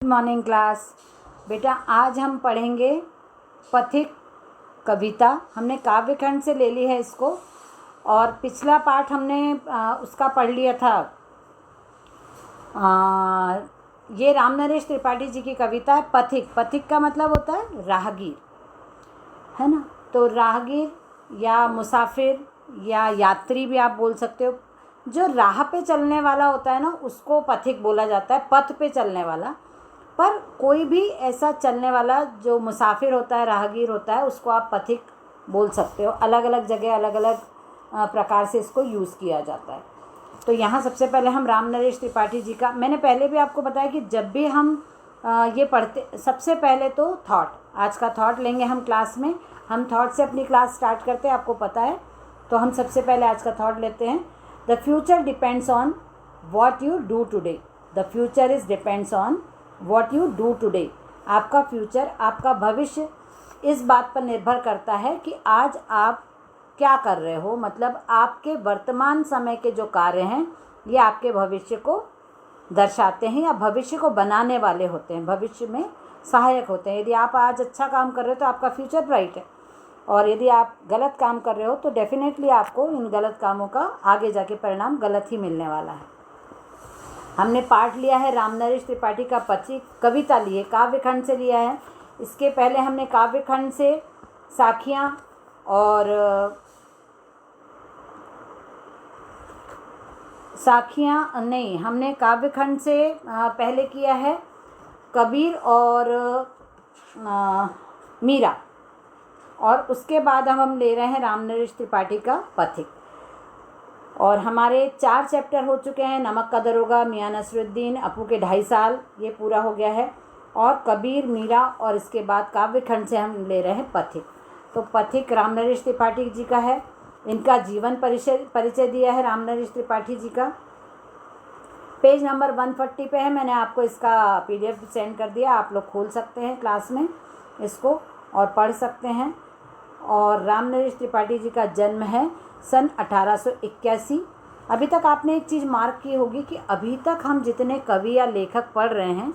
Morning class. बेटा आज हम पढ़ेंगे पथिक कविता। हमने काव्यखंड से ले ली है इसको, और पिछला पाठ हमने उसका पढ़ लिया था। ये रामनरेश त्रिपाठी जी की कविता है पथिक। पथिक का मतलब होता है राहगीर, है ना। तो राहगीर या मुसाफिर या यात्री भी आप बोल सकते हो। जो राह पे चलने वाला होता है ना, उसको पथिक बोला जाता है, पथ पे चलने वाला। पर कोई भी ऐसा चलने वाला जो मुसाफिर होता है, राहगीर होता है, उसको आप पथिक बोल सकते हो। अलग अलग जगह अलग अलग प्रकार से इसको यूज़ किया जाता है। तो यहाँ सबसे पहले हम रामनरेश त्रिपाठी जी का, मैंने पहले भी आपको बताया कि जब भी हम ये पढ़ते, सबसे पहले तो थॉट, आज का थॉट लेंगे हम क्लास में। हम थॉट से अपनी क्लास स्टार्ट करते हैं, आपको पता है। तो हम सबसे पहले आज का थॉट लेते हैं। The future depends on what you do today. The future is depends on what you do today. आपका फ्यूचर, आपका भविष्य इस बात पर निर्भर करता है कि आज आप क्या कर रहे हो। मतलब आपके वर्तमान समय के जो कार्य हैं, ये आपके भविष्य को दर्शाते हैं या भविष्य को बनाने वाले होते हैं, भविष्य में सहायक होते हैं। यदि आप आज अच्छा काम कर रहे हो तो आपका फ्यूचर ब्राइट है, और यदि आप गलत काम कर रहे हो तो डेफिनेटली आपको इन गलत कामों का आगे जाके परिणाम गलत ही मिलने वाला है। हमने पाठ लिया है रामनरेश त्रिपाठी का पथिक, कविता ली है, काव्यखंड से लिया है। इसके पहले हमने काव्यखंड से साखियाँ और हमने काव्यखंड से पहले किया है कबीर और मीरा, और उसके बाद हम ले रहे हैं रामनरेश त्रिपाठी का पथिक। और हमारे 4 चैप्टर हो चुके हैं। नमक का दरोगा, मियां नसरुद्दीन, अपू के 2.5 साल, ये पूरा हो गया है। और कबीर, मीरा, और इसके बाद काव्यखंड से हम ले रहे हैं पथिक। तो पथिक रामनरेश त्रिपाठी जी का है। इनका जीवन परिचय दिया है रामनरेश त्रिपाठी जी का। पेज नंबर 140 पे है। मैंने आपको इसका PDF सेंड कर दिया, आप लोग खोल सकते हैं क्लास में इसको और पढ़ सकते हैं। और रामनरेश त्रिपाठी जी का जन्म है सन 1881। अभी तक आपने एक चीज़ मार्क की होगी कि अभी तक हम जितने कवि या लेखक पढ़ रहे हैं,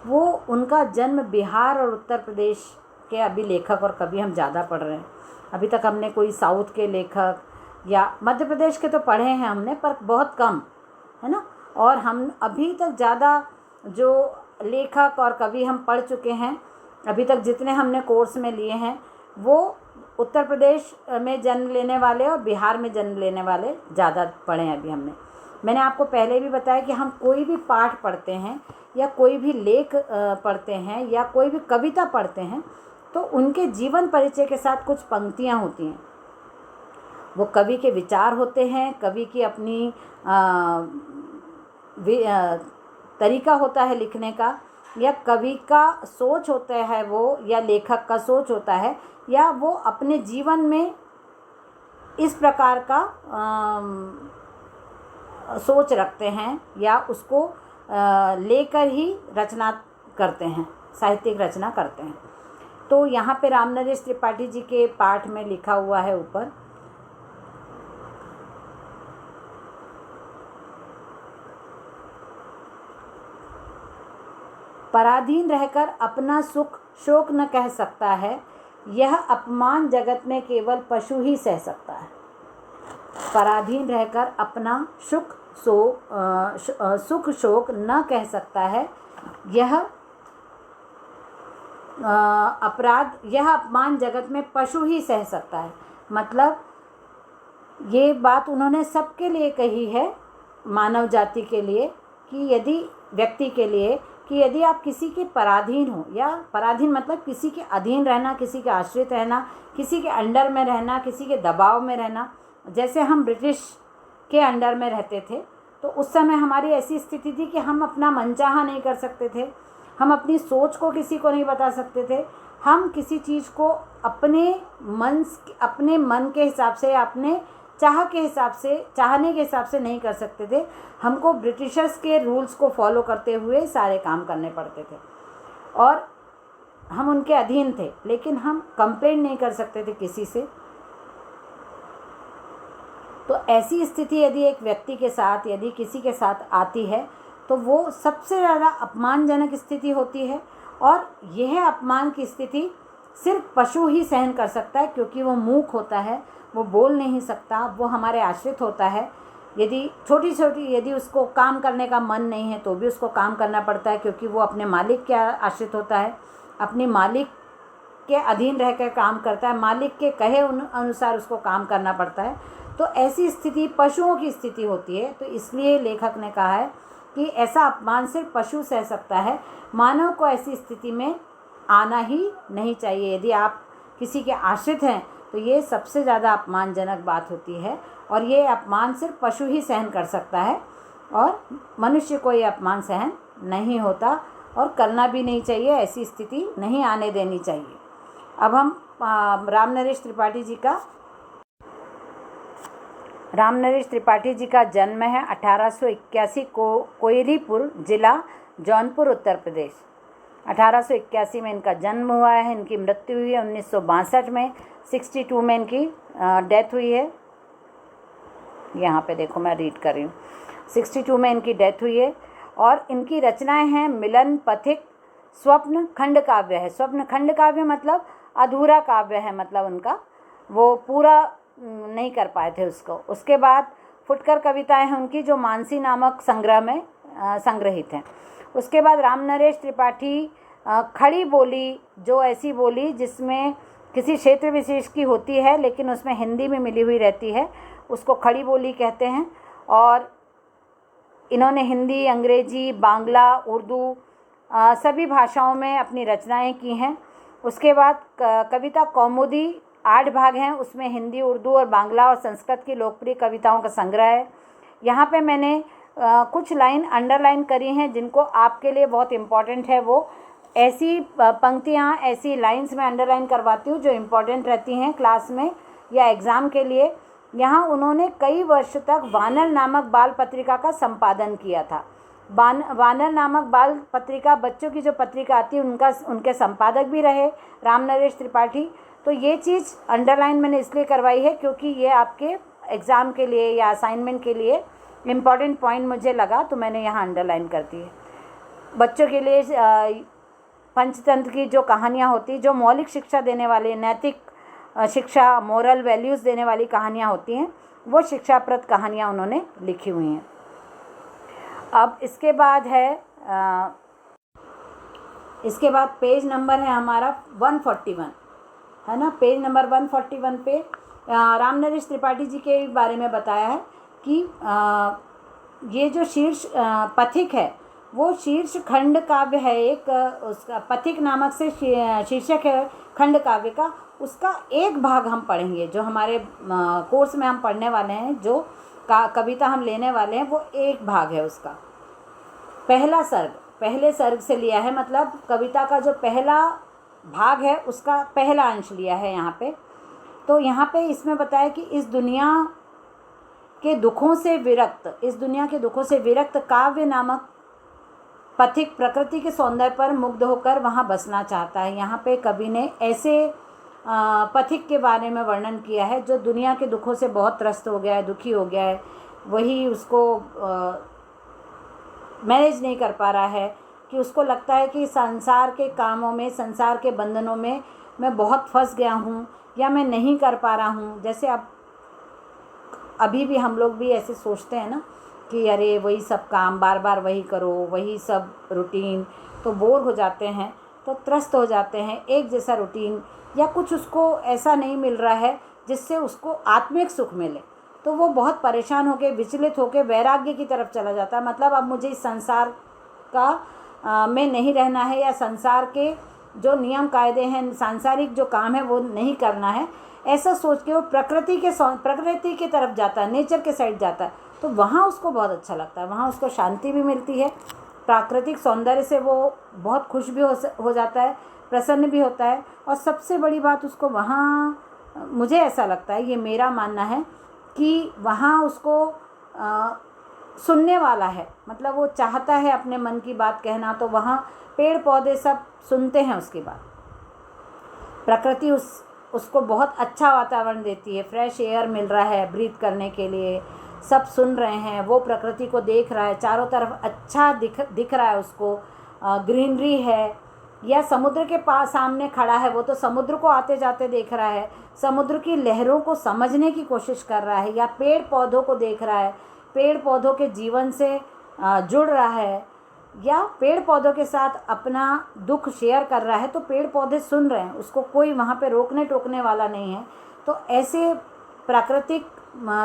वो उनका जन्म बिहार और उत्तर प्रदेश के अभी लेखक और कवि हम ज़्यादा पढ़ रहे हैं। अभी तक हमने कोई साउथ के लेखक या मध्य प्रदेश के तो पढ़े हैं हमने, पर बहुत कम, है ना। और हम अभी तक ज़्यादा जो लेखक और कवि हम पढ़ चुके हैं, अभी तक जितने हमने कोर्स में लिए हैं, वो उत्तर प्रदेश में जन्म लेने वाले और बिहार में जन्म लेने वाले ज़्यादा पढ़े हैं अभी हमने। मैंने आपको पहले भी बताया कि हम कोई भी पाठ पढ़ते हैं या कोई भी लेख पढ़ते हैं या कोई भी कविता पढ़ते हैं, तो उनके जीवन परिचय के साथ कुछ पंक्तियाँ होती हैं। वो कवि के विचार होते हैं, कवि की अपनी तरीका होता है लिखने का, या कवि का सोच होता है वो, या लेखक का सोच होता है, या वो अपने जीवन में इस प्रकार का सोच रखते हैं या उसको लेकर ही रचना करते हैं, साहित्यिक रचना करते हैं। तो यहाँ पे रामनरेश त्रिपाठी जी के पाठ में लिखा हुआ है ऊपर, पराधीन रहकर अपना सुख शोक न कह सकता है, यह अपमान जगत में केवल पशु ही सह सकता है। पराधीन रहकर अपना सुख शोक न कह सकता है, यह अपमान जगत में पशु ही सह सकता है। मतलब ये बात उन्होंने सबके लिए कही है, मानव जाति के लिए, कि यदि व्यक्ति के लिए, कि यदि आप किसी के पराधीन हो, या पराधीन मतलब किसी के अधीन रहना, किसी के आश्रित रहना, किसी के अंडर में रहना, किसी के दबाव में रहना। जैसे हम ब्रिटिश के अंडर में रहते थे, तो उस समय हमारी ऐसी स्थिति थी कि हम अपना मनचाहा नहीं कर सकते थे, हम अपनी सोच को किसी को नहीं बता सकते थे, हम किसी चीज़ को अपने मन के हिसाब से, अपने चाहने के हिसाब से नहीं कर सकते थे। हमको ब्रिटिशर्स के रूल्स को फॉलो करते हुए सारे काम करने पड़ते थे, और हम उनके अधीन थे, लेकिन हम कंप्लेंट नहीं कर सकते थे किसी से। तो ऐसी स्थिति यदि एक व्यक्ति के साथ, यदि किसी के साथ आती है, तो वो सबसे ज़्यादा अपमानजनक स्थिति होती है। और यह अपमान की स्थिति सिर्फ पशु ही सहन कर सकता है, क्योंकि वो मूक होता है, वो बोल नहीं सकता, वो हमारे आश्रित होता है। यदि यदि उसको काम करने का मन नहीं है तो भी उसको काम करना पड़ता है, क्योंकि वो अपने मालिक के आश्रित होता है, अपने मालिक के अधीन रहकर काम करता है, मालिक के कहे अनुसार उसको काम करना पड़ता है। तो ऐसी स्थिति पशुओं की स्थिति होती है। तो इसलिए लेखक ने कहा है कि ऐसा अपमान सिर्फ पशु सह सकता है, मानव को ऐसी स्थिति में आना ही नहीं चाहिए। यदि आप किसी के आश्रित हैं तो ये सबसे ज़्यादा अपमानजनक बात होती है, और ये अपमान सिर्फ पशु ही सहन कर सकता है, और मनुष्य को ये अपमान सहन नहीं होता और करना भी नहीं चाहिए, ऐसी स्थिति नहीं आने देनी चाहिए। अब हम रामनरेश त्रिपाठी जी का जन्म है 1881 को कोयरीपुर जिला जौनपुर उत्तर प्रदेश। 1881 में इनका जन्म हुआ है। इनकी मृत्यु हुई है 1962 में। 62 में इनकी डेथ हुई है। यहाँ पे देखो मैं रीड कर रही हूँ। 62 में इनकी डेथ हुई है। और इनकी रचनाएं हैं मिलन, पथिक, स्वप्न, खंड काव्य है। स्वप्न खंड काव्य मतलब अधूरा काव्य है, मतलब उनका वो पूरा नहीं कर पाए थे उसको। उसके बाद फुटकर कविताएं हैं उनकी, जो मानसी नामक संग्रह में संग्रहित हैं। उसके बाद रामनरेश त्रिपाठी खड़ी बोली, जो ऐसी बोली जिसमें किसी क्षेत्र विशेष की होती है लेकिन उसमें हिंदी में मिली हुई रहती है, उसको खड़ी बोली कहते हैं। और इन्होंने हिंदी, अंग्रेजी, बांग्ला, उर्दू सभी भाषाओं में अपनी रचनाएं की हैं। उसके बाद कविता कौमुदी 8 भाग हैं, उसमें हिंदी, उर्दू और बांग्ला और संस्कृत की लोकप्रिय कविताओं का संग्रह है। यहाँ पे मैंने कुछ लाइन अंडरलाइन करी हैं जिनको आपके लिए बहुत इम्पॉर्टेंट है। वो ऐसी पंक्तियाँ, ऐसी लाइंस मैं अंडरलाइन करवाती हूँ जो इम्पॉर्टेंट रहती हैं क्लास में या एग्ज़ाम के लिए। यहाँ उन्होंने कई वर्ष तक वानर नामक बाल पत्रिका का संपादन किया था। वानर नामक बाल पत्रिका, बच्चों की जो पत्रिका आती है, उनके संपादक भी रहे रामनरेश त्रिपाठी। तो ये चीज़ अंडरलाइन मैंने इसलिए करवाई है क्योंकि ये आपके एग्ज़ाम के लिए या असाइनमेंट के लिए इम्पॉर्टेंट पॉइंट मुझे लगा, तो मैंने यहाँ अंडरलाइन कर दी है। बच्चों के लिए पंचतंत्र की जो कहानियाँ होती, जो मौलिक शिक्षा देने वाले, नैतिक शिक्षा, मोरल वैल्यूज़ देने वाली कहानियाँ होती हैं, वो शिक्षाप्रद कहानियाँ उन्होंने लिखी हुई हैं। अब इसके बाद पेज नंबर है हमारा 141, है ना। पेज नंबर 141 पे रामनरेश त्रिपाठी जी के बारे में बताया है कि ये जो शीर्ष पथिक है वो शीर्ष खंड काव्य है। एक उसका पथिक नामक से शीर्षक है खंड काव्य का। उसका एक भाग हम पढ़ेंगे, जो हमारे कोर्स में हम पढ़ने वाले हैं, जो कविता हम लेने वाले हैं, वो एक भाग है उसका। पहला सर्ग, पहले सर्ग से लिया है, मतलब कविता का जो पहला भाग है उसका पहला अंश लिया है यहाँ पे। तो यहाँ पे इसमें बताया कि इस दुनिया के दुखों से विरक्त काव्य नामक पथिक प्रकृति के सौंदर्य पर मुग्ध होकर वहाँ बसना चाहता है। यहाँ पे कवि ने ऐसे पथिक के बारे में वर्णन किया है जो दुनिया के दुखों से बहुत त्रस्त हो गया है, दुखी हो गया है, वही उसको मैनेज नहीं कर पा रहा है, कि उसको लगता है कि संसार के कामों में, संसार के बंधनों में मैं बहुत फंस गया हूँ या मैं नहीं कर पा रहा हूँ। जैसे अभी भी हम लोग भी ऐसे सोचते हैं ना कि अरे वही सब काम, बार बार वही करो, वही सब रूटीन, तो बोर हो जाते हैं, तो त्रस्त हो जाते हैं। एक जैसा रूटीन या कुछ उसको ऐसा नहीं मिल रहा है जिससे उसको आत्मिक सुख मिले, तो वो बहुत परेशान होकर, विचलित होकर वैराग्य की तरफ चला जाता है। मतलब अब मुझे इस संसार का में नहीं रहना है, या संसार के जो नियम कायदे हैं, सांसारिक जो काम है वो नहीं करना है, ऐसा सोच के वो प्रकृति की तरफ जाता है, नेचर के साइड जाता है। तो वहाँ उसको बहुत अच्छा लगता है, वहाँ उसको शांति भी मिलती है, प्राकृतिक सौंदर्य से वो बहुत खुश भी हो जाता है, प्रसन्न भी होता है। और सबसे बड़ी बात उसको वहाँ, मुझे ऐसा लगता है, ये मेरा मानना है कि वहाँ उसको सुनने वाला है, मतलब वो चाहता है अपने मन की बात कहना, तो वहाँ पेड़ पौधे सब सुनते हैं उसकी बात। प्रकृति उसको बहुत अच्छा वातावरण देती है, फ्रेश एयर मिल रहा है ब्रीथ करने के लिए, सब सुन रहे हैं, वो प्रकृति को देख रहा है, चारों तरफ अच्छा दिख रहा है उसको, ग्रीनरी है, या समुद्र के पास सामने खड़ा है, वो तो समुद्र को आते जाते देख रहा है, समुद्र की लहरों को समझने की कोशिश कर रहा है, या पेड़ पौधों को देख रहा है, पेड़ पौधों के जीवन से जुड़ रहा है, या पेड़ पौधों के साथ अपना दुख शेयर कर रहा है, तो पेड़ पौधे सुन रहे हैं, उसको कोई वहाँ पे रोकने टोकने वाला नहीं है। तो ऐसे प्राकृतिक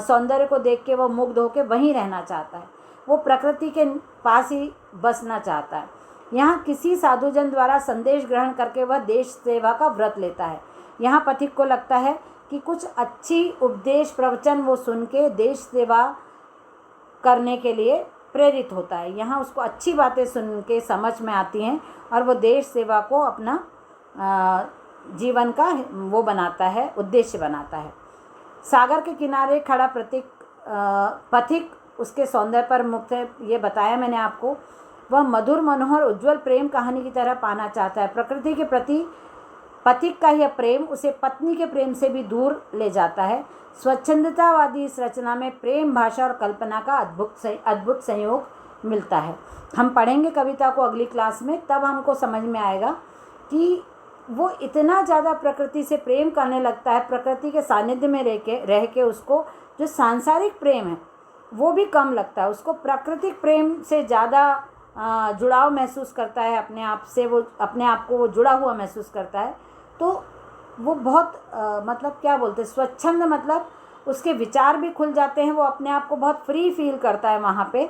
सौंदर्य को देख के वो मुग्ध होकर वहीं रहना चाहता है, वो प्रकृति के पास ही बसना चाहता है। यहाँ किसी साधुजन द्वारा संदेश ग्रहण करके वह देश सेवा का व्रत लेता है। यहाँ पथिक को लगता है कि कुछ अच्छी उपदेश प्रवचन वो सुन के देश सेवा करने के लिए प्रेरित होता है। यहाँ उसको अच्छी बातें सुन के समझ में आती हैं और वो देश सेवा को अपना जीवन का वो बनाता है, उद्देश्य बनाता है। सागर के किनारे खड़ा पथिक उसके सौंदर्य पर मुक्त है, ये बताया मैंने आपको। वह मधुर मनोहर उज्जवल प्रेम कहानी की तरह पाना चाहता है। प्रकृति के प्रति पथिक का यह प्रेम उसे पत्नी के प्रेम से भी दूर ले जाता है। स्वच्छंदतावादी इस रचना में प्रेम, भाषा और कल्पना का अद्भुत संयोग मिलता है। हम पढ़ेंगे कविता को अगली क्लास में, तब हमको समझ में आएगा कि वो इतना ज़्यादा प्रकृति से प्रेम करने लगता है, प्रकृति के सानिध्य में रह के उसको जो सांसारिक प्रेम है वो भी कम लगता है, उसको प्राकृतिक प्रेम से ज़्यादा जुड़ाव महसूस करता है अपने आप से, वो अपने आप को वो जुड़ा हुआ महसूस करता है। तो वो बहुत मतलब क्या बोलते हैं, स्वच्छंद, मतलब उसके विचार भी खुल जाते हैं, वो अपने आप को बहुत फ्री फील करता है वहाँ पे।